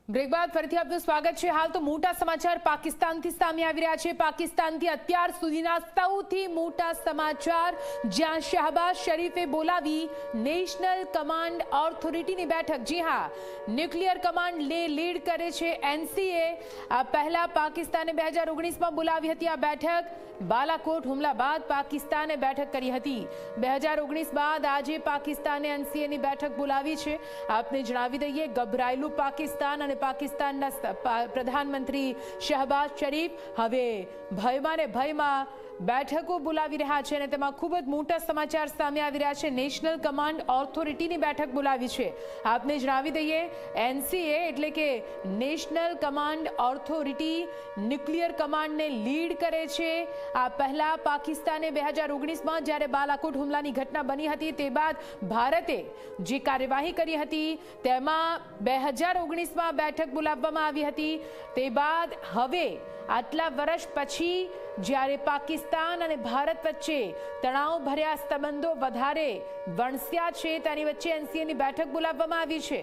Break બાદ ફરીથી આપનું સ્વાગત છે। હાલ તો મોટા સમાચાર પાકિસ્તાનથી સામે આવી રહ્યા છે। પાકિસ્તાનથી અત્યાર સુધીના સૌથી મોટા સમાચાર, જ્યાં શહબાઝ શરીફે બોલાવી નેશનલ કમાન્ડ ઓથોરિટીની બેઠક। જી હા, ન્યુક્લિયર કમાન્ડને લીડ કરે છે એનસીએ। આ પહેલા પાકિસ્તાને 2019માં બોલાવી હતી આ બેઠક। બાલાકોટ હુમલા બાદ પાકિસ્તાને બેઠક કરી હતી। 2019 બાદ આજે પાકિસ્તાને એનસીએની બેઠક બોલાવી છે। આપને જણાવી દઈએ, ગભરાયેલું પાકિસ્તાન અને પાકિસ્તાનના પ્રધાનમંત્રી શહબાઝ શરીફ હવે ભયમાં ને ભયમાં બેઠકો બોલાવી રહ્યા છે અને તેમાં ખૂબ જ મોટા સમાચાર સામે આવી રહ્યા છે। નેશનલ કમાન્ડ ઓથોરિટીની બેઠક બોલાવી છે। આપને જણાવી દઈએ, એનસીએ એટલે કે નેશનલ કમાન્ડ ઓથોરિટી ન્યુક્લિયર કમાન્ડને લીડ કરે છે। આ પહેલા પાકિસ્તાને 2019માં જ્યારે બાલાકોટ હુમલાની ઘટના બની હતી તે બાદ ભારતે જે કાર્યવાહી કરી હતી તેમાં 2019માં બેઠક બોલાવવામાં આવી હતી। તે બાદ હવે આટલા વર્ષ પછી જ્યારે પાકિસ્તાન અને ભારત વચ્ચે તણાવભર્યા સંબંધો વધારે વણસ્યા છે, તેની વચ્ચે એનસીએની બેઠક બોલાવવામાં આવી છે।